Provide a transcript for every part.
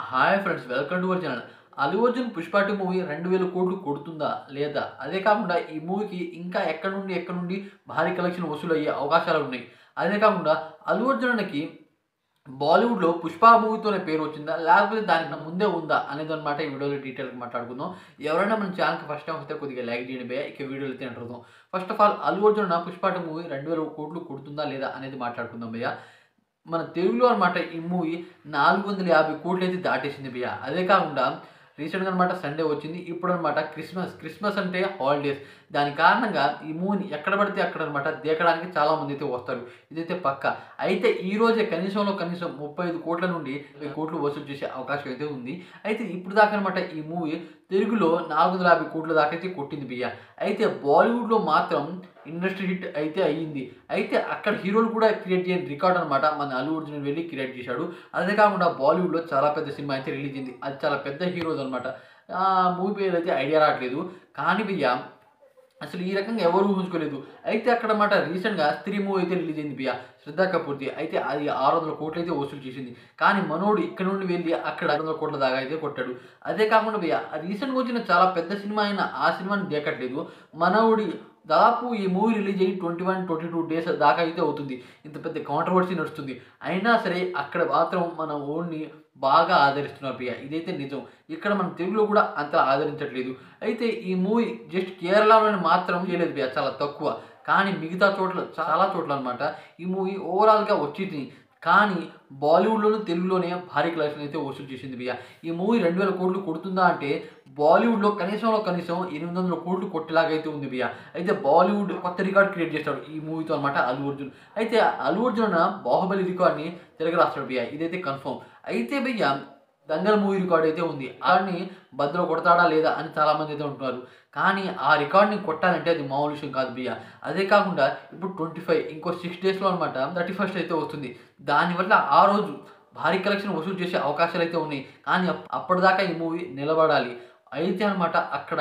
Hi friends, welcome to our channel. Allu Arjun 'Pushpa 2' movie 2000 కోట్లు కొడుతుందా లేదా? అదే కాకుండా ఈ మూవీకి ఇంకా ఎక్కడి నుండి భారీ కలెక్షన్ వసూలయ్యే అవకాశాలున్నాయి. అదే కాకుండా అల్లు అర్జున్ అన్నకి బాలీవుడ్‌లో 'పుష్ప' మూవీతోనే పేరు వచ్చిందా? లేకపోతే దానికి ముందే ఉందా? అనేదన్నమాట ఈ వీడియోలో డీటెయిల్‌గా మాట్లాడుకుందాం. ఎవరైనా మన ఛానల్‌కి ఫస్ట్ టైమ్ వస్తే కొద్దిగా లైక్ చేయండి భయ్యా. ఇక వీడియోలైతే ఎంటర్ అవుదాం. First of all Allu Arjun అన్న 'పుష్ప 2' మూవీ 2000 కోట్లు కొడుతుందా లేదా? అనేది మాట్లాడుకుందాం భయ్యా. మన తెలుగులో అనమాట ఈ మూవీ 450 కోట్లయితే దాటేసింది భయ్యా. అదే కాకుండా రీసెంట్‌గా అనమాట సండే వచ్చింది. ఇప్పుడనమాట క్రిస్మస్ అంటే హాలిడేస్. దాని కారణంగా ఈ మూవీని ఎక్కడ పడితే అక్కడ అనమాట దేకడానికి చాలామంది అయితే వస్తారు. ఇదైతే పక్కా. అయితే ఈ రోజే కనీసం 35 కోట్ల నుండి 20 కోట్లు వసూలు చేసే అవకాశం అయితే ఉంది. అయితే ఇప్పుడు దాకా అనమాట ఈ మూవీ తెలుగులో 450 కోట్ల దాకా అయితే కొట్టింది భయ్యా. అయితే బాలీవుడ్‌లో మాత్రం ఇండస్ట్రీ హిట్ అయితే అయ్యింది. అయితే అక్కడ హీరోలు కూడా క్రియేట్ చేయని రికార్డ్ అనమాట మన అల్లు అర్జున్ వెళ్లి క్రియేట్ చేశాడు. అదే కాకుండా బాలీవుడ్‌లో చాలా పెద్ద సినిమా అయితే రిలీజ్ అయింది. అది చాలా పెద్ద హీరోస్ అనమాట. మూవీ పేరైతే ఐడియా రావట్లేదు. కానీ భయ్యా అసలు ఈ రకంగా ఎవరు ఊహించుకోలేదు. అయితే అక్కడ మాట రీసెంట్‌గా 'స్త్రీ' మూవీ అయితే రిలీజ్ అయింది భయ్యా. 'శ్రద్ధ కపూర్‌ది. అయితే అది 600 కోట్లయితే వసూలు చేసింది. కానీ మనోడు ఇక్కడ నుండి వెళ్లి అక్కడ 600 కోట్ల దాకా అయితే కొట్టాడు. అదే కాకుండా భయ్యా రీసెంట్‌గా వచ్చిన చాలా పెద్ద సినిమా అయిన ఆ సినిమాని దేకట్లేదు. మనోడి దాదాపు ఈ మూవీ రిలీజ్ అయ్యి 21, 22 డేస్ దాకా అయితే అవుతుంది. ఇంత పెద్ద కాంట్రోవర్సీ నడుస్తుంది. అయినా సరే అక్కడ మాత్రం మన ఓన్‌ని బాగా ఆదరిస్తున్నారు భయ్యా. ఇదైతే నిజం. ఇక్కడ మన తెలుగులో కూడా అంతలా ఆదరించట్లేదు. అయితే ఈ మూవీ జస్ట్ కేరళలోనే మాత్రం చేయలేదు భయ్యా, చాలా తక్కువ. కానీ మిగతా చోట్ల చాలా చోట్ల అనమాట ఈ మూవీ ఓవరాల్‌గా వచ్చింది. కానీ బాలీవుడ్‌లోను, తెలుగులోనే భారీ కలెక్షన్ అయితే వసూలు చేసింది భయ్యా. ఈ మూవీ 2000 కోట్లు కొడుతుందా అంటే బాలీవుడ్‌లో కనీసం 800 కోట్లు కొట్టేలాగా అయితే ఉంది భయ్యా. అయితే బాలీవుడ్ కొత్త రికార్డ్ క్రియేట్ చేస్తాడు ఈ మూవీతో అనమాట అల్లు అర్జున్. అయితే అల్లు అర్జున్ అన్న 'బాహుబలి' రికార్డ్‌ని తిరగరాస్తాడు భయ్యా. ఇదైతే కన్ఫర్మ్. అయితే భయ్యా 'దంగల్' మూవీ రికార్డ్ అయితే ఉంది. దాన్ని బద్దలు కొడతాడా లేదా అని చాలామంది అయితే అంటున్నారు. కానీ ఆ రికార్డ్‌ని కొట్టాలంటే అది మామూలు విషయం కాదు భయ్యా. అదే కాకుండా ఇప్పుడు 25 ఇంకో 6 డేస్‌లో అనమాట 31st అయితే వస్తుంది. దానివల్ల ఆ రోజు భారీ కలెక్షన్ వసూలు చేసే అవకాశాలు అయితే ఉన్నాయి. కానీ అప్పటిదాకా ఈ మూవీ నిలబడాలి. అయితే అనమాట అక్కడ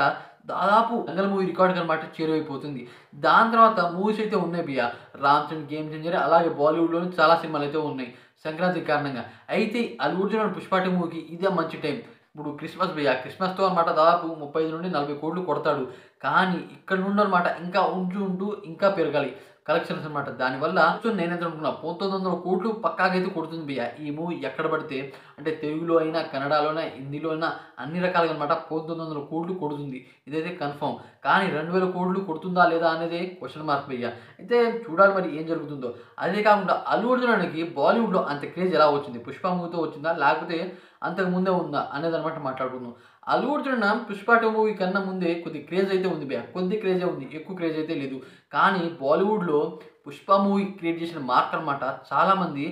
దాదాపు 'దంగల్' మూవీ రికార్డ్‌కి అనమాట చేరువైపోతుంది. దాని తర్వాత మూవీస్ అయితే ఉన్నాయి భయ్యా. 'రామ్ చరణ్', 'గేమ్ చేంజర్' అలాగే బాలీవుడ్‌లోని చాలా సినిమాలు అయితే ఉన్నాయి సంక్రాంతి కారణంగా. అయితే అల్లు అర్జున్ అండ్ 'పుష్ప 2' మూవీకి ఇదే మంచి టైం. ఇప్పుడు క్రిస్మస్ భయ్యా. క్రిస్మస్‌తో అనమాట దాదాపు 35-40 కోట్లు కొడతాడు. కానీ ఇక్కడ నుండి అనమాట ఇంకా ఉంటూ ఇంకా పెరగాలి కలెక్షన్స్ అనమాట. దానివల్ల నేనైతే అనుకున్నా 1900 కోట్లు పక్కాగైతే కొడుతుంది భయ్యా ఈ మూవీ ఎక్కడ పడితే. అంటే తెలుగులో అయినా, కన్నడలోనా, హిందీలో అయినా అన్ని రకాలుగా అనమాట 1900 కోట్లు కొడుతుంది. ఇదైతే కన్ఫర్మ్. కానీ 2000 కోట్లు కొడుతుందా లేదా అనేది క్వెషన్ మార్క్ భయ్యా. అయితే చూడాలి మరి ఏం జరుగుతుందో. అదే కాకుండా అల్లు అర్జున్ అన్నకి బాలీవుడ్‌లో అంత క్రేజ్ ఎలా వచ్చింది? 'పుష్ప' మూవీతో వచ్చిందా? లేకపోతే అంతకు ముందే ఉందా? అనేదనమాట మాట్లాడుకుందాం. అల్లు అర్జున్ అన్న 'పుష్ప 2' మూవీ కన్నా ముందే కొద్ది క్రేజ్ అయితే ఉంది భయ్యా. కొద్ది క్రేజే ఉంది. ఎక్కువ క్రేజ్ అయితే లేదు. కానీ బాలీవుడ్‌లో 'పుష్ప' మూవీ క్రియేట్ చేసిన మార్క్ అనమాట చాలామంది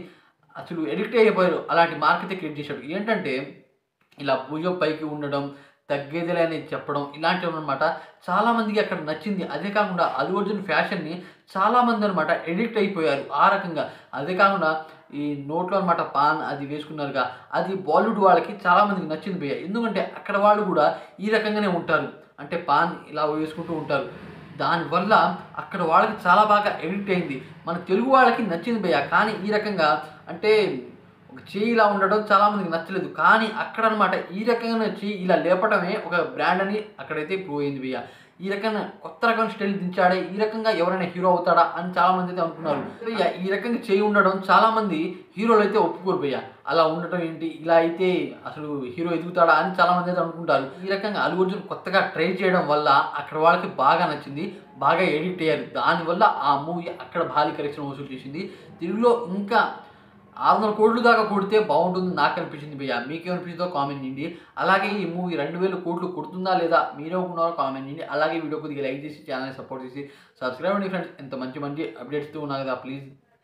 అసలు అడిక్ట్ అయిపోయారు. అలాంటి మార్క్ అయితే క్రియేట్ చేశాడు. ఏంటంటే ఇలా భుజం పైకి ఉండడం, తగ్గేదిలే అని చెప్పడం ఇలాంటివన్నమాట చాలామందికి అక్కడ నచ్చింది. అదే కాకుండా అల్లు అర్జున్ ఫ్యాషన్‌ని చాలామంది అనమాట అడిక్ట్ అయిపోయారు ఆ రకంగా. అదే కాకుండా ఈ నోట్లో అనమాట పాన్ అది వేసుకున్నారుగా, అది బాలీవుడ్ వాళ్ళకి చాలామందికి నచ్చింది భయ్యా. ఎందుకంటే అక్కడ వాళ్ళు కూడా ఈ రకంగానే ఉంటారు. అంటే పాన్ ఇలా వేసుకుంటూ ఉంటారు. దానివల్ల అక్కడ వాళ్ళకి చాలా బాగా అడిక్ట్ అయింది. మన తెలుగు వాళ్ళకి నచ్చింది భయ్యా. కానీ ఈ రకంగా అంటే ఒక చెయ్యి ఇలా ఉండడం చాలామందికి నచ్చలేదు. కానీ అక్కడనమాట ఈ రకంగా చెయ్యి ఇలా లేపటమే ఒక బ్రాండ్ అని అక్కడైతే ప్రూవ్ అయింది భయ్యా. ఈ రకంగా కొత్త రకమైన స్టైల్ దించాడే, ఈ రకంగా ఎవరైనా హీరో అవుతాడా అని చాలామంది అయితే అనుకున్నారు. భయ్యా ఈ రకంగా చెయ్యి ఉండడం చాలామంది హీరోలు అయితే ఒప్పుకోరు భయ్యా. అలా ఉండటం ఏంటి? ఇలా అయితే అసలు హీరో ఎదుగుతాడా అని చాలామంది అయితే అనుకుంటారు. ఈ రకంగా అల్లు అర్జున్ కొత్తగా ట్రై చేయడం వల్ల అక్కడ వాళ్ళకి బాగా నచ్చింది. బాగా ఎడిక్ట్ అయ్యారు. దానివల్ల ఆ మూవీ అక్కడ భారీ కలెక్షన్ వసూలు చేసింది. తెలుగులో ఇంకా 600 కోట్లు దాకా కొడితే బాగుంటుంది నాకు అనిపించింది భయ్యా. మీకేమనిపించిందో కామెంట్ చేయండి. అలాగే ఈ మూవీ 2000 కోట్లు కొడుతుందా లేదా మీరేమనుకున్నారో కామెంట్ చేయండి. అలాగే వీడియో కొద్దిగా లైక్ చేసి ఛానల్ని సపోర్ట్ చేసి సబ్స్క్రైబ్ అవ్వండి ఫ్రెండ్స్. ఇంత మంచి అప్డేట్స్తో ఉన్నా కదా ప్లీజ్.